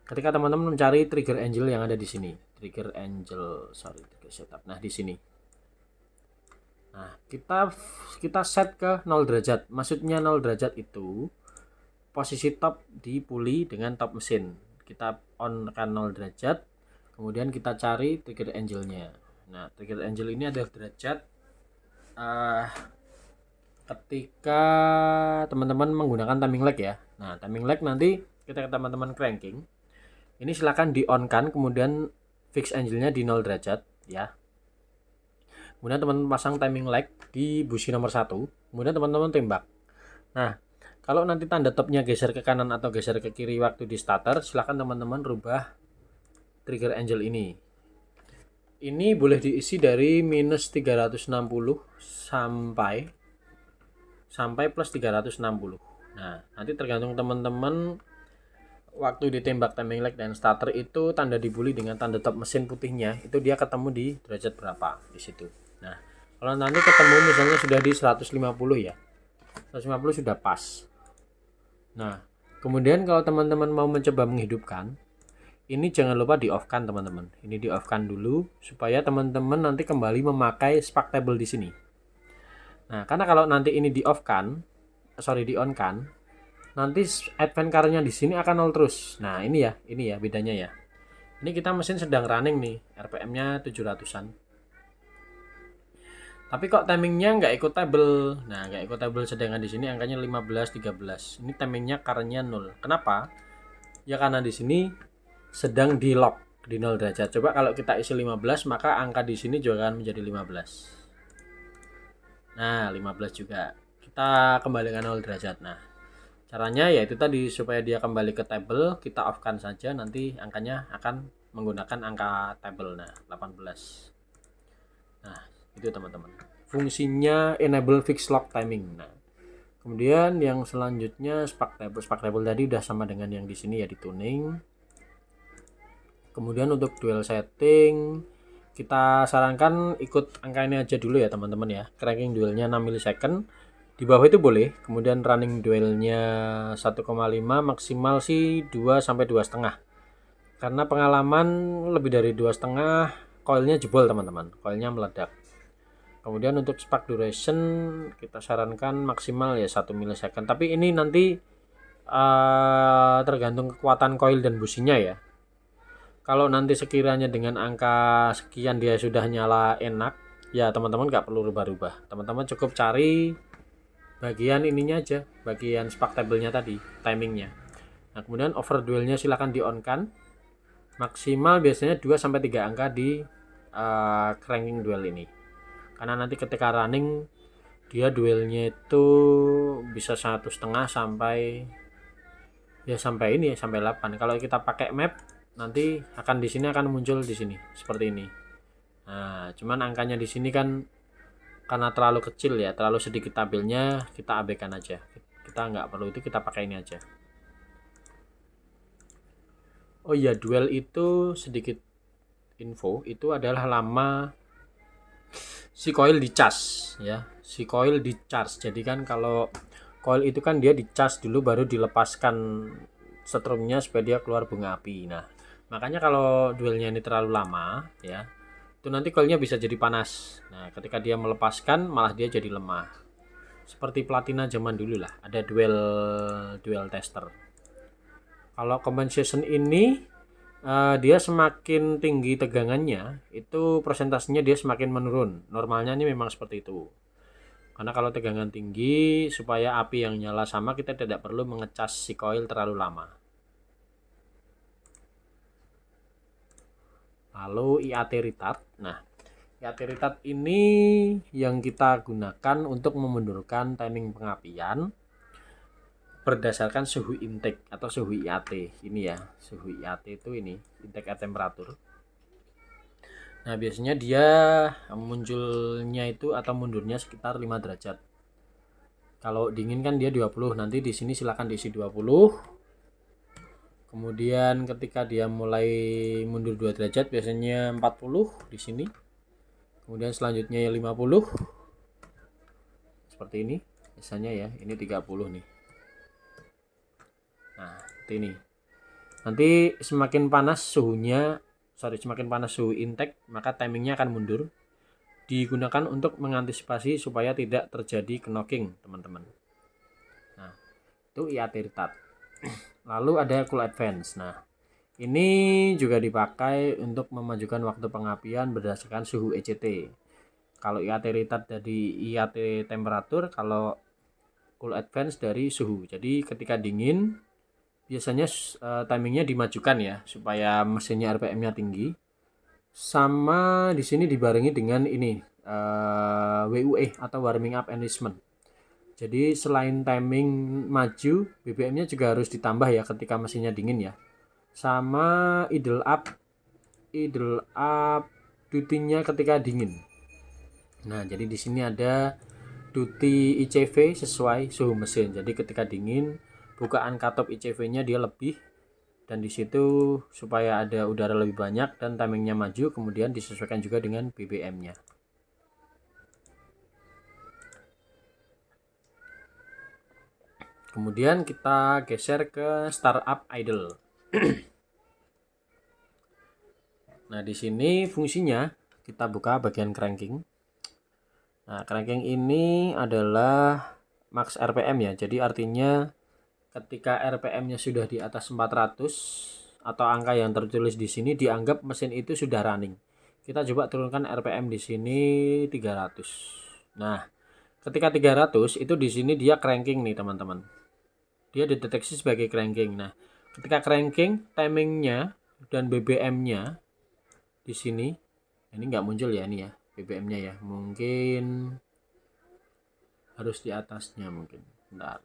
Ketika teman-teman mencari trigger angel yang ada di sini, trigger setup. Nah, di sini. Nah, kita set ke 0 derajat. Maksudnya 0 derajat itu posisi top di puli dengan top mesin. Kita on kan 0 derajat. Kemudian kita cari trigger angelnya. Nah, trigger angel ini adalah derajat ketika teman-teman menggunakan timing lag ya. Nah, timing lag nanti ketika teman-teman cranking, ini silakan di on kan, kemudian fix angelnya di 0 derajat ya. Kemudian teman-teman pasang timing lag di busi nomor 1, kemudian teman-teman tembak. Nah, kalau nanti tanda topnya geser ke kanan atau geser ke kiri waktu di starter, silakan teman-teman rubah trigger angel ini. Ini boleh diisi dari minus 360 sampai sampai plus 360. Nah, nanti tergantung teman-teman waktu ditembak timing lag dan starter itu tanda dibully dengan tanda top mesin putihnya itu dia ketemu di derajat berapa di situ. Nah, kalau nanti ketemu misalnya sudah di 150 ya. 150 sudah pas. Nah, kemudian kalau teman-teman mau mencoba menghidupkan, ini jangan lupa di off-kan teman-teman. Ini di off-kan dulu supaya teman-teman nanti kembali memakai spark table di sini. Nah, karena kalau nanti ini di off-kan, di on-kan, nanti advent car-nya di sini akan nol terus. Nah, ini ya bedanya ya. Ini kita mesin sedang running nih, RPM-nya 700-an. Tapi kok timingnya nggak ikut table. Nah, nggak ikut table sedangkan di sini angkanya 15, 13. Ini timingnya car-nya 0. Kenapa? Ya karena di sini sedang di lock di 0 derajat. Coba kalau kita isi 15, maka angka di sini juga akan menjadi 15. Nah, 15 juga. Kita kembalikan 0 derajat. Nah, caranya yaitu tadi supaya dia kembali ke table, kita off-kan saja, nanti angkanya akan menggunakan angka table. Nah, 18. Nah, itu teman-teman. Fungsinya enable fix lock timing. Nah, kemudian yang selanjutnya spark table. Spark table tadi udah sama dengan yang di sini ya, di tuning. Kemudian untuk dual setting kita sarankan ikut angka ini aja dulu ya teman-teman ya. Cranking duelnya 6 millisecond. Di bawah itu boleh. Kemudian running duelnya 1,5, maksimal sih 2 sampai 2,5. Karena pengalaman lebih dari 2,5 coilnya jebol teman-teman. Coilnya meledak. Kemudian untuk spark duration kita sarankan maksimal ya 1 millisecond. Tapi ini nanti tergantung kekuatan coil dan businya ya. Kalau nanti sekiranya dengan angka sekian dia sudah nyala enak, ya teman-teman nggak perlu rubah-rubah. Teman-teman cukup cari bagian ininya aja, bagian spark table-nya tadi, timingnya. Nah, kemudian over duelnya silahkan di on kan. Maksimal biasanya 2 sampai 3 angka di cranking duel ini. Karena nanti ketika running dia duelnya itu bisa 1,5 sampai sampai 8. Kalau kita pakai map nanti akan di sini akan muncul di sini seperti ini. Nah, cuman angkanya di sini kan karena terlalu kecil ya, terlalu sedikit tabelnya, kita abaikan aja. Kita nggak perlu itu, kita pakai ini aja. Oh iya, duel itu sedikit info, itu adalah lama si coil dicas ya. Si coil dicas. Jadi kan kalau coil itu kan dia dicas dulu baru dilepaskan setrumnya supaya dia keluar bunga api. Nah, makanya kalau duelnya ini terlalu lama ya, itu nanti coilnya bisa jadi panas. Nah, ketika dia melepaskan malah dia jadi lemah. Seperti platina zaman dulu lah, ada duel tester. Kalau compensation ini dia semakin tinggi tegangannya, itu persentasenya dia semakin menurun. Normalnya ini memang seperti itu. Karena kalau tegangan tinggi, supaya api yang nyala sama, kita tidak perlu mengecas si coil terlalu lama. Lalu IAT retard. Nah, IAT retard ini yang kita gunakan untuk memundurkan timing pengapian berdasarkan suhu intake atau suhu IAT. Ini ya, suhu IAT itu ini, intake air temperature. Nah, biasanya dia munculnya itu atau mundurnya sekitar 5 derajat. Kalau dingin kan dia 20, nanti di sini silakan diisi 20. Kemudian ketika dia mulai mundur 2 derajat biasanya 40 di sini. Kemudian selanjutnya ya 50. Seperti ini. Biasanya ya, ini 30 nih. Nah, ini. Nanti semakin panas suhunya, semakin panas suhu intake, maka timingnya akan mundur. Digunakan untuk mengantisipasi supaya tidak terjadi knocking, teman-teman. Nah, itu IAT retard. Lalu ada cool advance. Nah, ini juga dipakai untuk memajukan waktu pengapian berdasarkan suhu ECT. Kalau IAT retard dari IAT temperatur, kalau cool advance dari suhu. Jadi ketika dingin biasanya timingnya dimajukan ya supaya mesinnya RPM-nya tinggi. Sama di sini dibarengi dengan ini WUE atau warming up enhancement. Jadi selain timing maju, BBM-nya juga harus ditambah ya ketika mesinnya dingin ya. Sama idle up duty-nya ketika dingin. Nah, jadi di sini ada duty ICV sesuai suhu mesin. Jadi ketika dingin, bukaan katup ICV-nya dia lebih, dan di situ supaya ada udara lebih banyak dan timingnya maju, kemudian disesuaikan juga dengan BBM-nya. Kemudian kita geser ke startup idle. Nah, di sini fungsinya kita buka bagian cranking. Nah, cranking ini adalah max RPM ya. Jadi artinya ketika RPM-nya sudah di atas 400 atau angka yang tertulis di sini dianggap mesin itu sudah running. Kita coba turunkan RPM di sini 300. Nah, ketika 300 itu di sini dia cranking nih, teman-teman. Dia dideteksi sebagai cranking. Nah, ketika cranking, timingnya dan BBM-nya di sini ini nggak muncul ya, ini ya BBM-nya ya, mungkin harus di atasnya mungkin. Bentar.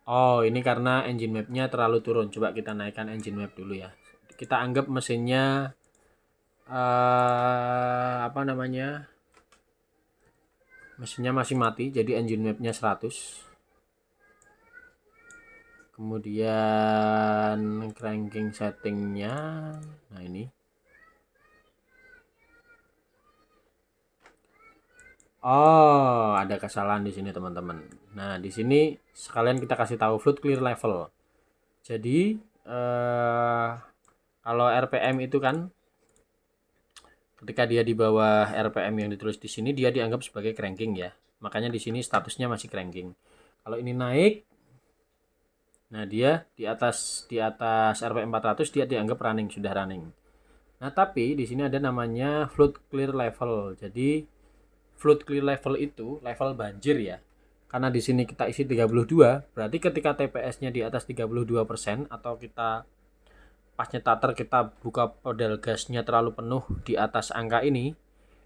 Oh, ini karena engine map-nya terlalu turun. Coba kita naikkan engine map dulu ya. Kita anggap mesinnya apa namanya? Mesinnya masih mati, jadi engine map-nya 100. Kemudian cranking settingnya, nah ini. Oh, ada kesalahan di sini teman-teman. Nah, di sini sekalian kita kasih tahu fluid clear level. Jadi kalau RPM itu kan ketika dia di bawah RPM yang ditulis di sini dia dianggap sebagai cranking ya. Makanya di sini statusnya masih cranking. Kalau ini naik, nah dia di atas RPM 400 dia dianggap running, sudah running. Nah, tapi di sini ada namanya fluid clear level. Jadi fluid clear level itu level banjir ya. Karena di sini kita isi 32, berarti ketika TPS-nya di atas 32% atau kita pas nyetater kita buka pedal gasnya terlalu penuh di atas angka ini,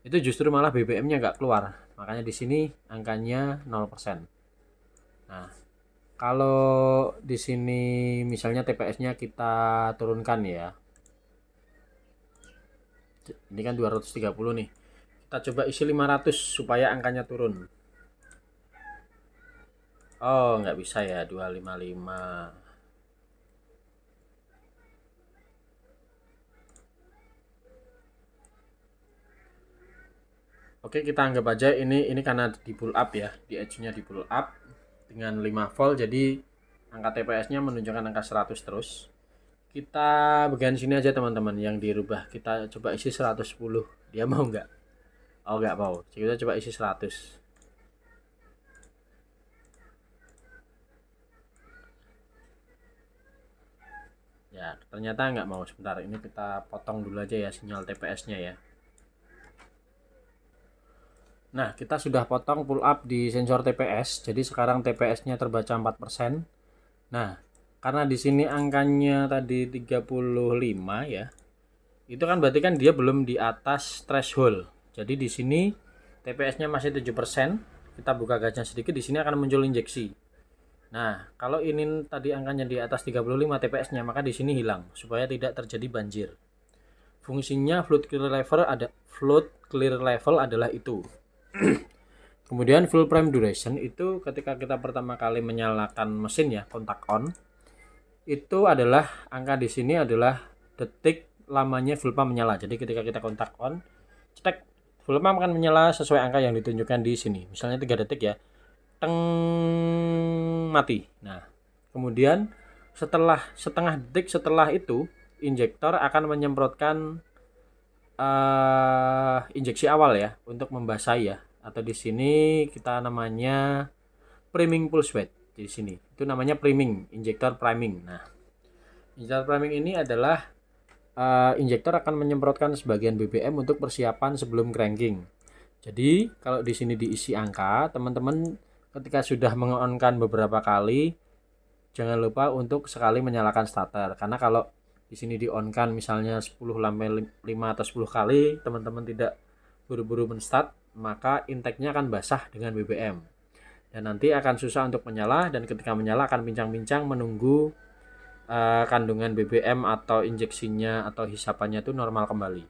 itu justru malah BBM-nya nggak keluar. Makanya di sini angkanya 0%. Nah, kalau di sini misalnya TPS-nya kita turunkan ya. Ini kan 230 nih. Kita coba isi 500 supaya angkanya turun. Oh, nggak bisa ya, 255. Oke, kita anggap aja ini karena di pull up ya, di edge-nya di pull up dengan 5 volt, jadi angka TPS-nya menunjukkan angka 100 terus. Kita bagian sini aja teman-teman yang dirubah. Kita coba isi 110. Dia mau nggak? Oh, nggak mau. Jadi kita coba isi 100. Ya, ternyata nggak mau. Sebentar, ini kita potong dulu aja ya sinyal TPS-nya ya. Nah, kita sudah potong pull up di sensor TPS. Jadi sekarang TPS-nya terbaca 4%. Nah, karena di sini angkanya tadi 35 ya. Itu kan berarti kan dia belum di atas threshold. Jadi di sini TPS-nya masih 7%. Kita buka gasnya sedikit, di sini akan muncul injeksi. Nah, kalau ini tadi angkanya di atas 35 TPS-nya, maka di sini hilang supaya tidak terjadi banjir. Fungsinya fluid clear level adalah itu. Kemudian full prime duration itu ketika kita pertama kali menyalakan mesin ya, kontak on, itu adalah angka di sini adalah detik lamanya full pump menyala. Jadi ketika kita kontak on, cetek, full pump akan menyala sesuai angka yang ditunjukkan di sini. Misalnya 3 detik ya. Teng, mati. Nah, kemudian setelah setengah detik setelah itu, injektor akan menyemprotkan injeksi awal ya untuk membasahi ya. Atau di sini kita namanya priming pulse wet. Di sini itu namanya priming, injektor priming. Nah, injektor priming ini adalah injektor akan menyemprotkan sebagian BBM untuk persiapan sebelum cranking. Jadi kalau di sini diisi angka, teman-teman ketika sudah mengonkan beberapa kali, jangan lupa untuk sekali menyalakan starter. Karena kalau di sini di-on-kan misalnya 10 sampai 5 atau 10 kali, teman-teman tidak buru-buru men-start, maka intake-nya akan basah dengan BBM. Dan nanti akan susah untuk menyala, dan ketika menyala akan pincang-pincang menunggu kandungan BBM atau injeksinya atau hisapannya itu normal kembali.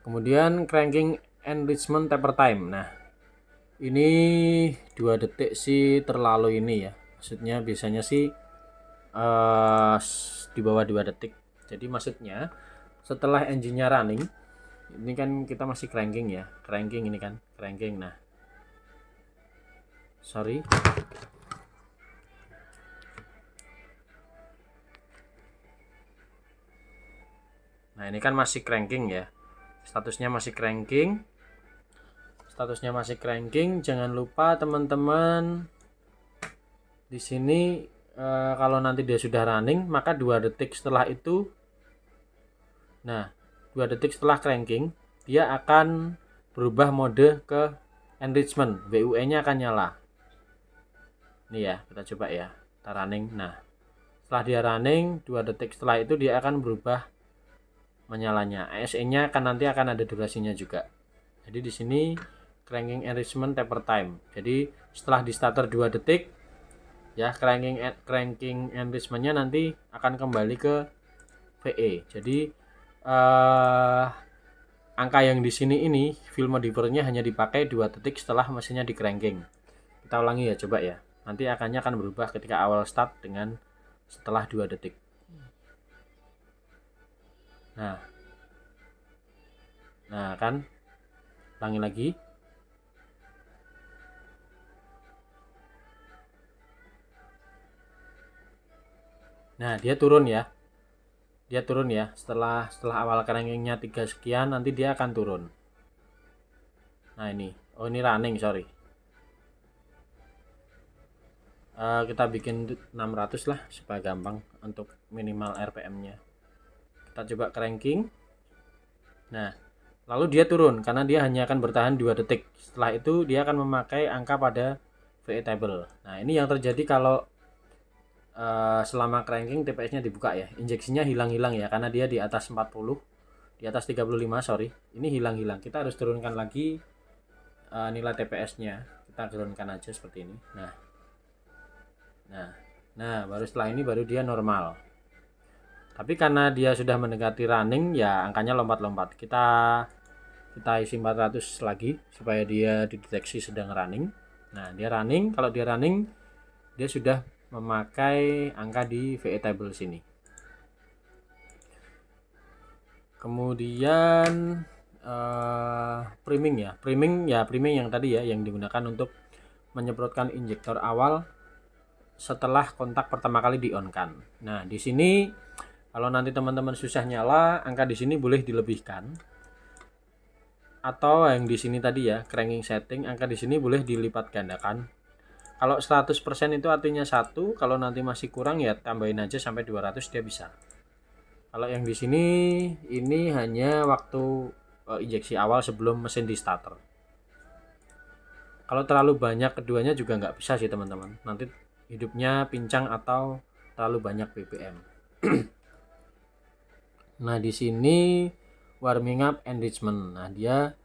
Kemudian cranking enrichment taper time. Nah, ini 2 detik sih terlalu ini ya. Maksudnya biasanya sih di bawah 2 detik. Jadi maksudnya setelah engine-nya running, ini kan kita masih cranking ya. Cranking ini kan, cranking. Nah, sorry. Nah, ini kan masih cranking ya. Statusnya masih cranking. Jangan lupa teman-teman di sini kalau nanti dia sudah running, maka 2 detik setelah itu, nah 2 detik setelah cranking, dia akan berubah mode ke enrichment. WUE nya akan nyala. Ini ya, kita coba ya, kita running. Nah, setelah dia running 2 detik setelah itu dia akan berubah menyalanya. ASE nya nanti akan ada durasinya juga. Jadi di sini cranking enrichment taper time. Jadi setelah di starter 2 detik ya, cranking enrichment-nya nanti akan kembali ke VE. Jadi angka yang di sini ini fill modifier-nya hanya dipakai 2 detik setelah mesinnya di cranking. Kita ulangi ya, coba ya. Nanti angkanya akan berubah ketika awal start dengan setelah 2 detik. Nah kan, ulangi lagi. Nah, dia turun ya. Setelah awal crankingnya 3 sekian, nanti dia akan turun. Nah ini, oh ini running, sorry. Kita bikin 600 lah supaya gampang untuk minimal RPM-nya. Kita coba cranking. Nah, lalu dia turun karena dia hanya akan bertahan 2 detik. Setelah itu dia akan memakai angka pada VE table. Nah, ini yang terjadi kalau selama cranking TPS-nya dibuka ya. Injeksinya hilang-hilang ya karena dia di atas 40, di atas 35, sorry. Ini hilang-hilang. Kita harus turunkan lagi nilai TPS-nya. Kita turunkan aja seperti ini. Nah, baru setelah ini baru dia normal. Tapi karena dia sudah mendekati running ya angkanya lompat-lompat. Kita isi 400 lagi supaya dia dideteksi sedang running. Nah, dia running, kalau dia running dia sudah memakai angka di VE table sini. Kemudian priming yang tadi ya yang digunakan untuk menyemprotkan injektor awal setelah kontak pertama kali di on kan. Nah, di sini kalau nanti teman-teman susah nyala, angka di sini boleh dilebihkan. Atau yang di sini tadi ya, cranking setting, angka di sini boleh dilipat gandakan. Kalau 100% itu artinya 1, kalau nanti masih kurang ya tambahin aja sampai 200 dia bisa. Kalau yang di sini ini hanya waktu injeksi awal sebelum mesin di starter. Kalau terlalu banyak keduanya juga nggak bisa sih teman-teman. Nanti hidupnya pincang atau terlalu banyak BBM. Nah, di sini warming up enrichment. Nah, dia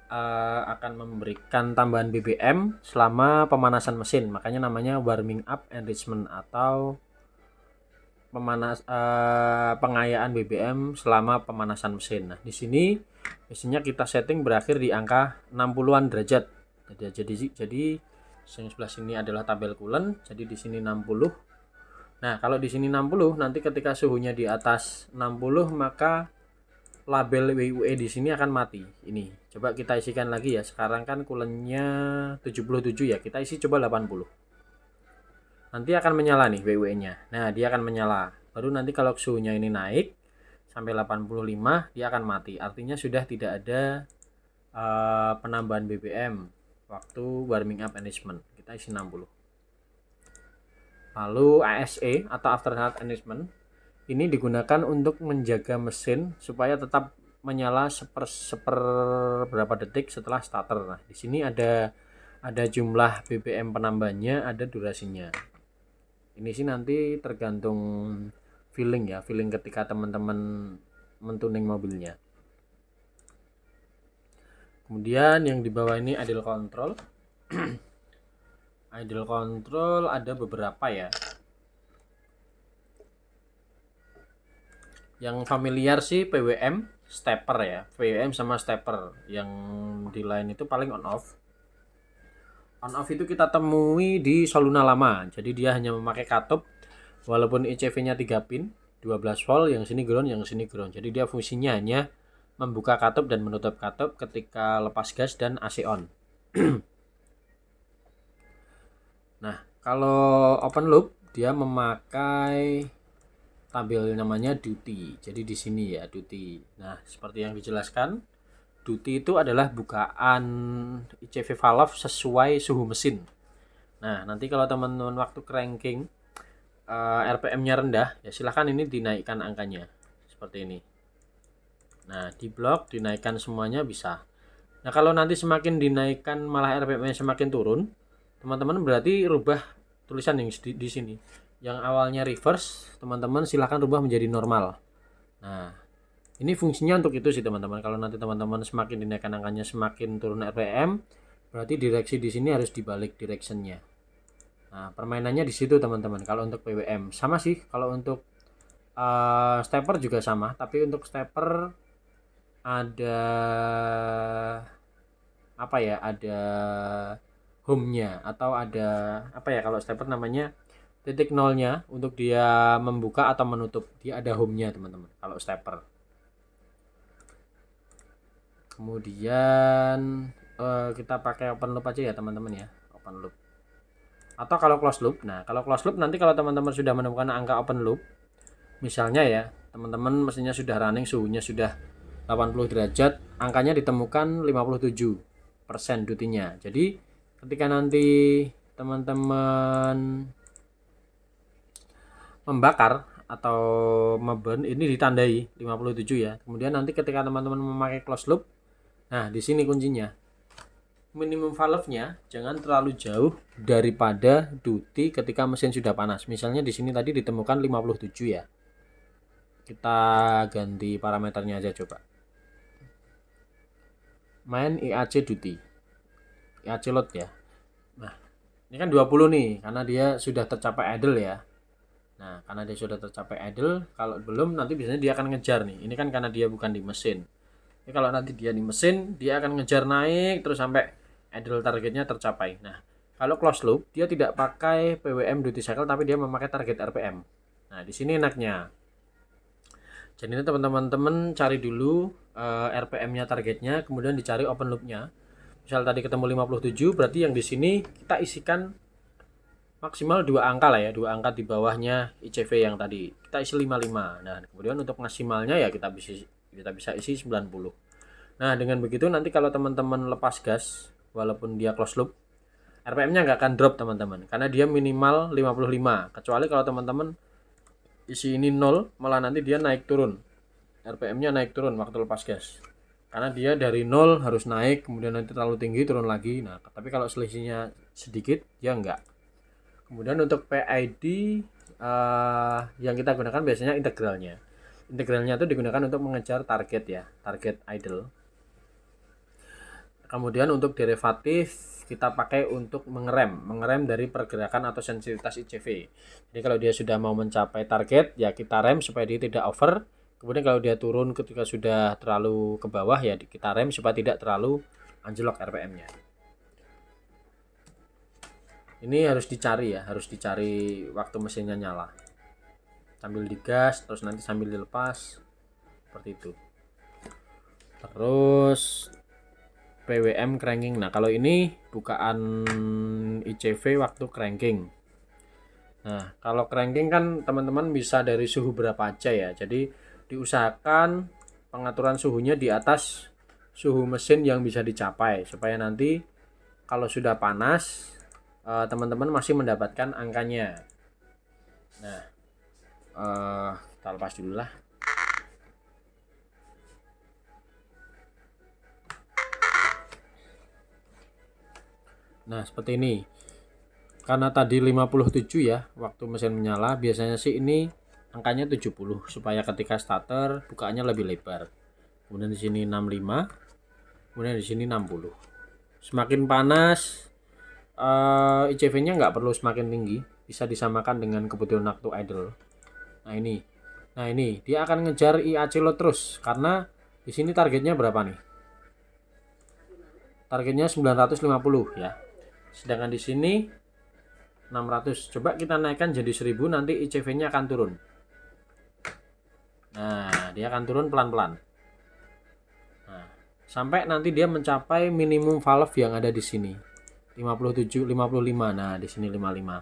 akan memberikan tambahan BBM selama pemanasan mesin. Makanya namanya warming up enrichment atau pengayaan BBM selama pemanasan mesin. Nah, di sini mesinnya kita setting berakhir di angka 60-an derajat. Jadi yang sebelah sini adalah tabel coolant, jadi di sini 60. Nah, kalau di sini 60, nanti ketika suhunya di atas 60 maka label WUE di sini akan mati. Ini coba kita isikan lagi ya. Sekarang kan coolantnya 77 ya, kita isi coba 80. Nanti akan menyala nih WUE-nya. Nah, dia akan menyala. Baru nanti kalau suhunya ini naik sampai 85 dia akan mati. Artinya sudah tidak ada penambahan BBM waktu warming up enrichment. Kita isi 60. Lalu ASE atau aftermarket enrichment ini digunakan untuk menjaga mesin supaya tetap menyala berapa detik setelah starter. Nah, di sini ada jumlah BBM penambahnya, ada durasinya. Ini sih nanti tergantung feeling ya, feeling ketika teman-teman mentuning mobilnya. Kemudian yang di bawah ini idle control. Idle control ada beberapa ya. Yang familiar sih PWM, stepper ya. PWM sama stepper. Yang di line itu paling on off. On off itu kita temui di Soluna lama. Jadi dia hanya memakai katup walaupun ICV-nya 3 pin, 12 volt, yang sini ground, yang sini ground. Jadi dia fungsinya hanya membuka katup dan menutup katup ketika lepas gas dan AC on. Nah, kalau open loop dia memakai tabel namanya duty. Jadi di sini ya duty. Nah, seperti yang dijelaskan, duty itu adalah bukaan ICV valve sesuai suhu mesin. Nah, nanti kalau teman-teman waktu cranking RPM-nya rendah, ya silahkan ini dinaikkan angkanya seperti ini. Nah, di blok dinaikkan semuanya bisa. Nah, kalau nanti semakin dinaikkan malah RPM-nya semakin turun, teman-teman berarti rubah tulisan yang di sini. Yang awalnya reverse, teman-teman silahkan rubah menjadi normal. Nah, ini fungsinya untuk itu sih teman-teman. Kalau nanti teman-teman semakin dinaikkan angkanya semakin turun RPM, berarti direksi di sini harus dibalik directionnya. Nah, permainannya di situ teman-teman. Kalau untuk PWM sama sih. Kalau untuk stepper juga sama. Tapi untuk stepper ada apa ya? Ada home-nya atau ada apa ya kalau stepper namanya titik nolnya untuk dia membuka atau menutup. Dia ada home-nya teman-teman. Kalau stepper. Kemudian kita pakai open loop aja ya teman-teman ya. Open loop. Atau kalau close loop. Nah, kalau close loop nanti kalau teman-teman sudah menemukan angka open loop, misalnya ya, teman-teman mesinnya sudah running, suhunya sudah 80 derajat, angkanya ditemukan 57% duty-nya. Jadi, ketika nanti teman-teman membakar atau memburn ini ditandai 57 ya. Kemudian nanti ketika teman-teman memakai close loop, nah di sini kuncinya. Minimum valve-nya jangan terlalu jauh daripada duty ketika mesin sudah panas. Misalnya di sini tadi ditemukan 57 ya. Kita ganti parameternya aja coba. Main IAC duty. IAC load ya. Nah, ini kan 20 nih karena dia sudah tercapai idle ya. Nah, karena dia sudah tercapai idle, kalau belum nanti biasanya dia akan ngejar nih. Ini kan karena dia bukan di mesin. Ini kalau nanti dia di mesin, dia akan ngejar naik terus sampai idle targetnya tercapai. Nah, kalau close loop dia tidak pakai PWM duty cycle tapi dia memakai target RPM. Nah, di sini enaknya. Jadi ini teman-teman cari dulu RPM-nya targetnya, kemudian dicari open loop-nya. Misal tadi ketemu 57, berarti yang di sini kita isikan maksimal 2 angka lah ya, 2 angka di bawahnya ICV yang tadi. Kita isi 55. Nah, kemudian untuk maksimalnya ya kita bisa isi 90. Nah, dengan begitu nanti kalau teman-teman lepas gas walaupun dia close loop, RPM-nya nggak akan drop teman-teman karena dia minimal 55. Kecuali kalau teman-teman isi ini 0, malah nanti dia naik turun. RPM-nya naik turun waktu lepas gas. Karena dia dari 0 harus naik, kemudian nanti terlalu tinggi turun lagi. Nah, tapi kalau selisihnya sedikit, dia enggak. Kemudian untuk PID yang kita gunakan biasanya integralnya. Integralnya itu digunakan untuk mengejar target ya, target idle. Kemudian untuk derivatif kita pakai untuk mengerem dari pergerakan atau sensitivitas ICV. Jadi kalau dia sudah mau mencapai target ya kita rem supaya dia tidak over. Kemudian kalau dia turun ketika sudah terlalu ke bawah ya kita rem supaya tidak terlalu anjlok RPM-nya. Ini harus dicari ya, harus dicari waktu mesinnya nyala. Sambil digas terus nanti sambil dilepas seperti itu. Terus PWM cranking. Nah, kalau ini bukaan ICV waktu cranking. Nah, kalau cranking kan teman-teman bisa dari suhu berapa aja ya. Jadi diusahakan pengaturan suhunya di atas suhu mesin yang bisa dicapai supaya nanti kalau sudah panas teman-teman masih mendapatkan angkanya. Nah, kita lepas dulu lah. Nah, seperti ini. Karena tadi 57 ya, waktu mesin menyala, biasanya sih ini angkanya 70 supaya ketika starter bukaannya lebih lebar. Kemudian di sini 65, kemudian di sini 60. Semakin panas ICV-nya nggak perlu semakin tinggi, bisa disamakan dengan kebutuhan waktu idle. Nah, ini. Nah, ini dia akan ngejar IAC load terus karena di sini targetnya berapa nih? Targetnya 950 ya. Sedangkan di sini 600. Coba kita naikkan jadi 1000, nanti ICV-nya akan turun. Nah, dia akan turun pelan-pelan. Nah, sampai nanti dia mencapai minimum valve yang ada di sini. 57, 55. Nah, di sini 55.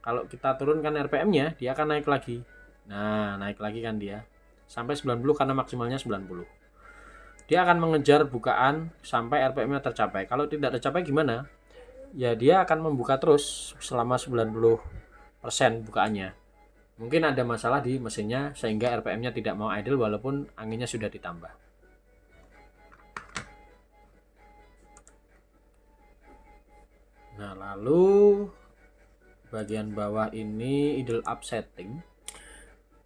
Kalau kita turunkan RPM-nya, dia akan naik lagi. Nah, naik lagi kan dia. Sampai 90 karena maksimalnya 90. Dia akan mengejar bukaan sampai RPM-nya tercapai. Kalau tidak tercapai gimana? Ya dia akan membuka terus selama 90% bukaannya. Mungkin ada masalah di mesinnya sehingga RPM-nya tidak mau idle walaupun anginnya sudah ditambah. Nah, lalu bagian bawah ini idle up setting.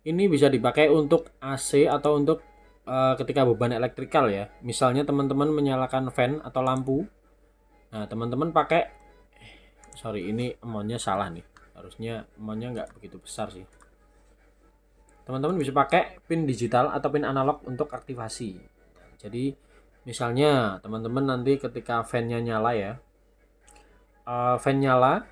Ini bisa dipakai untuk AC atau untuk ketika beban elektrikal ya. Misalnya teman-teman menyalakan fan atau lampu. Nah, teman-teman pakai ini amountnya salah nih. Harusnya amountnya nggak begitu besar sih. Teman-teman bisa pakai pin digital atau pin analog untuk aktivasi. Jadi misalnya teman-teman nanti ketika fan-nya nyala ya, fan nyala,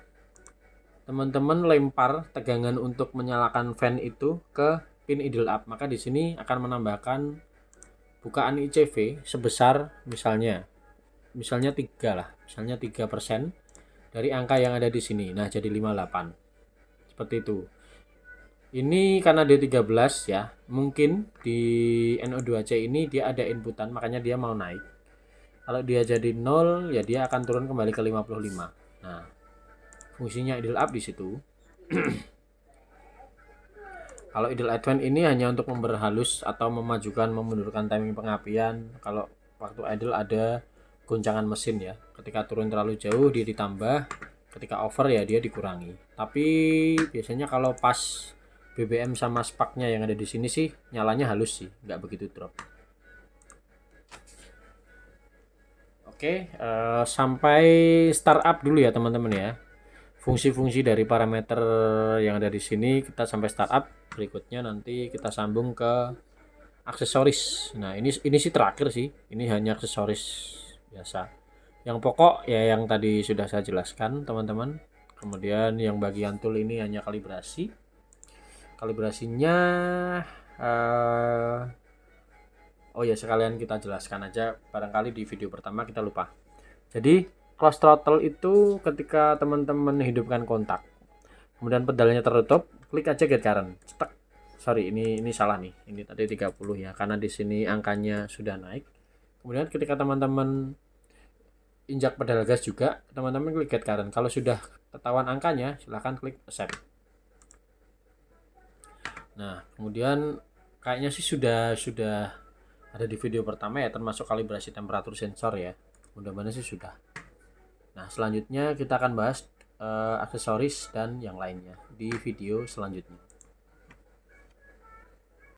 teman-teman lempar tegangan untuk menyalakan fan itu ke pin idle up, maka di sini akan menambahkan bukaan ICV sebesar misalnya 3 lah, misalnya 3% dari angka yang ada di sini. Nah, jadi 58. Seperti itu. Ini karena D13 ya, mungkin di NO2C ini dia ada inputan, makanya dia mau naik. Kalau dia jadi 0, ya dia akan turun kembali ke 55. Nah, fungsinya idle up di situ. Kalau idle advance ini hanya untuk memperhalus atau memajukan, memundurkan timing pengapian. Kalau waktu idle ada goncangan mesin ya. Ketika turun terlalu jauh dia ditambah, ketika over ya dia dikurangi. Tapi biasanya kalau pas BBM sama sparknya yang ada di sini sih nyalanya halus sih, nggak begitu drop. Oke, sampai startup dulu ya teman-teman ya. Fungsi-fungsi dari parameter yang ada di sini kita sampai startup. Berikutnya nanti kita sambung ke aksesoris. Nah, ini sih terakhir sih. Ini hanya aksesoris biasa. Yang pokok ya yang tadi sudah saya jelaskan, teman-teman. Kemudian yang bagian tool ini hanya kalibrasi. Kalibrasinya oh ya, sekalian kita jelaskan aja, barangkali di video pertama kita lupa. Jadi close throttle itu ketika teman-teman hidupkan kontak, kemudian pedalnya tertutup, klik aja get current. Cetek. Sorry, ini salah nih. Ini tadi 30 ya, karena di sini angkanya sudah naik. Kemudian ketika teman-teman injak pedal gas juga, teman-teman klik get current. Kalau sudah ketahuan angkanya, silahkan klik accept. Nah, kemudian kayaknya sih sudah ada di video pertama ya, termasuk kalibrasi temperatur sensor ya. Mudah-mudahan sih sudah. Nah, selanjutnya kita akan bahas aksesoris dan yang lainnya di video selanjutnya.